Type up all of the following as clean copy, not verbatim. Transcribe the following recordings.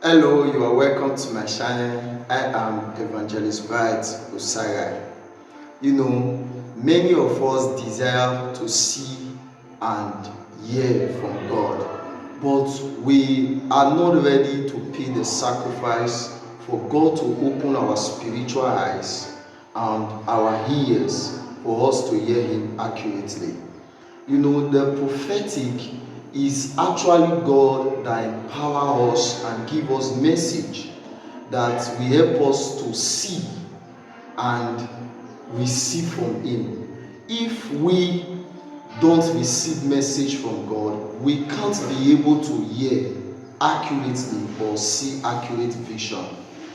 Hello, you are welcome to my channel. I am Evangelist Bright Osagai. Many of us desire to see and hear from God, but we are not ready to pay the sacrifice for God to open our spiritual eyes and our ears for us to hear Him accurately. The prophetic is actually God that empower us and give us message that will help us to see and receive from Him. If we don't receive message from God, we can't be able to hear accurately or see accurate vision.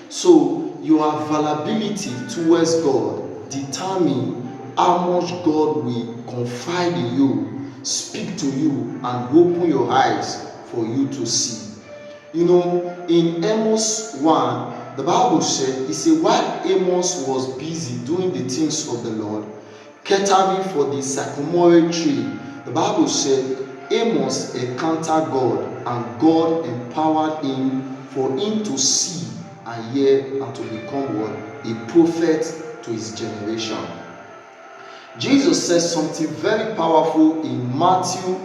So your availability towards God determine how much God will confide in you, speak to you, and open your eyes for you to see. In Amos 1, the Bible said, while Amos was busy doing the things of the Lord, catering for the sycamore tree, the Bible said Amos encountered God, and God empowered him for him to see and hear and to become what? A prophet to his generation. Jesus says something very powerful in Matthew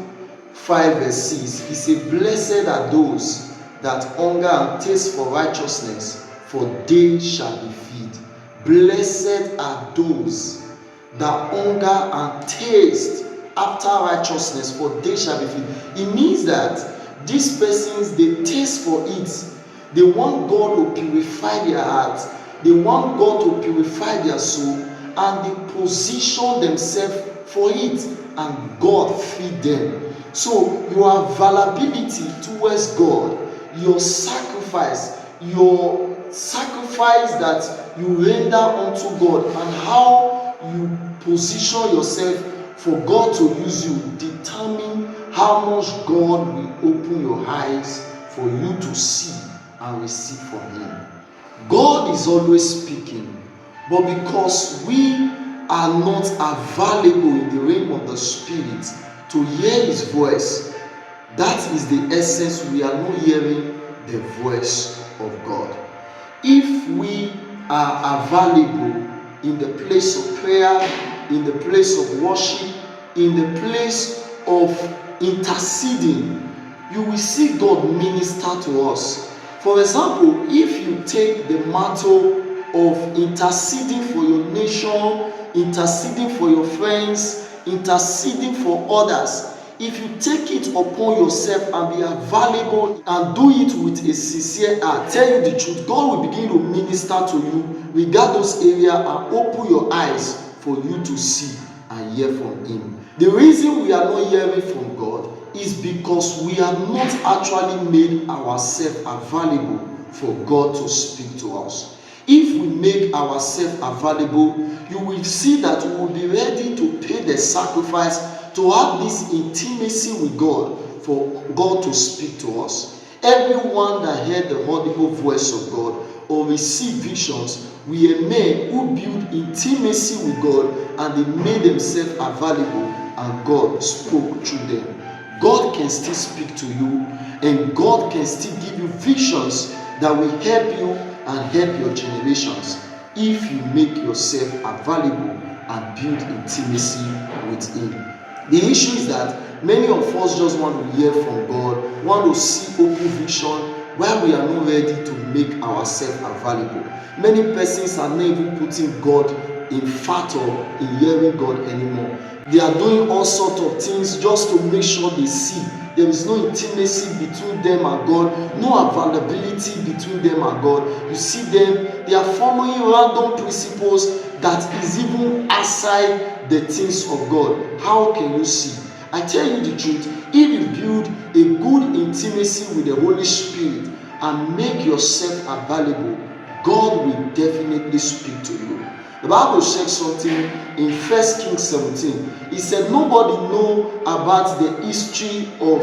5 verse 6. He said, blessed are those that hunger and thirst for righteousness, for they shall be filled. Blessed are those that hunger and thirst after righteousness, for they shall be filled. It means that these persons, they thirst for it. They want God to purify their hearts. They want God to purify their soul, and they position themselves for it, and God feed them. So your availability towards God, your sacrifice that you render unto God, and how you position yourself for God to use you, determine how much God will open your eyes for you to see and receive from Him. God is always speaking, but because we are not available in the realm of the Spirit to hear His voice, that is the essence. We are not hearing the voice of God. If we are available in the place of prayer, in the place of worship, in the place of interceding, you will see God minister to us. For example, if you take the mantle of interceding for your nation, interceding for your friends, interceding for others, if you take it upon yourself and be available and do it with a sincere heart, tell you the truth, God will begin to minister to you regard those areas and open your eyes for you to see and hear from Him. The reason we are not hearing from God is because we have not actually made ourselves available for God to speak to us. If we make ourselves available, you will see that we will be ready to pay the sacrifice to have this intimacy with God, for God to speak to us. Everyone that heard the audible voice of God or received visions were men who built intimacy with God, and they made themselves available, and God spoke through them. God can still speak to you, and God can still give you visions that will help you and help your generations if you make yourself available and build intimacy with Him. The issue is that many of us just want to hear from God, want to see open vision, while we are not ready to make ourselves available. Many persons are not even putting God in factor in hearing God anymore. They are doing all sorts of things just to make sure they see. There is no intimacy between them and God, no availability between them and God. You see them, they are following random principles that is even outside the things of God. How can you see? I tell you the truth, if you build a good intimacy with the Holy Spirit and make yourself available, God will definitely speak to you. The Bible says something in 1 Kings 17. It said nobody know about the history of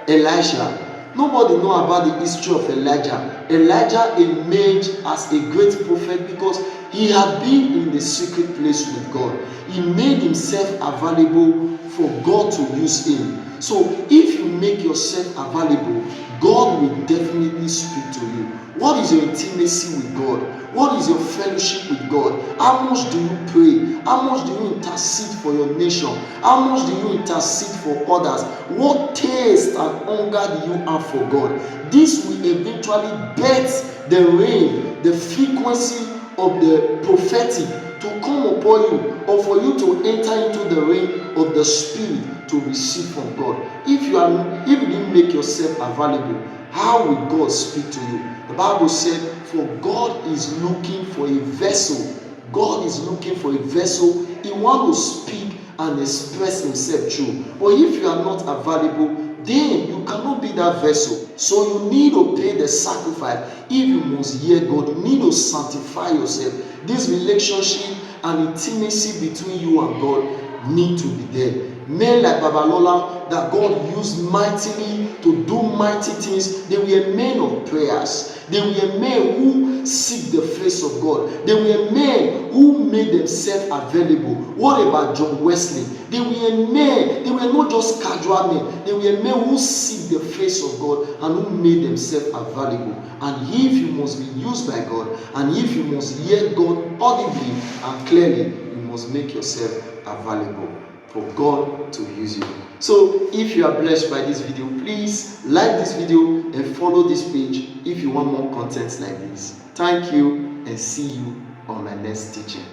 Elijah. Nobody know about the history of Elijah. Elijah emerged as a great prophet because he had been in the secret place with God. He made himself available for God to use him. So if you make yourself available, God will definitely speak to you. What is your intimacy with God? What is your fellowship with God? How much do you pray? How much do you intercede for your nation? How much do you intercede for others? What taste and hunger do you have for God? This will eventually birth the reign, the frequency of the prophetic to come upon you, or for you to enter into the reign of the Spirit to receive from God. If you didn't make yourself available, how will God speak to you? The Bible said, for God is looking for a vessel. God is looking for a vessel. He wants to speak and express himself through. But if you are not available, then you cannot be that vessel. So you need to pay the sacrifice. If you must hear God, you need to sanctify yourself. This relationship and intimacy between you and God need to be there. Men like Babalola that God used mightily to do mighty things, they were men of prayers. They were men who seek the face of God. They were men who made themselves available. What about John Wesley? They were men, they were not just casual men. They were men who seek the face of God and who made themselves available. And if you must be used by God, and if you must hear God audibly and clearly, you must make yourself available for God to use you. So if you are blessed by this video, please like this video and follow this page if you want more content like this. Thank you, and see you on my next teaching.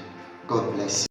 God bless you.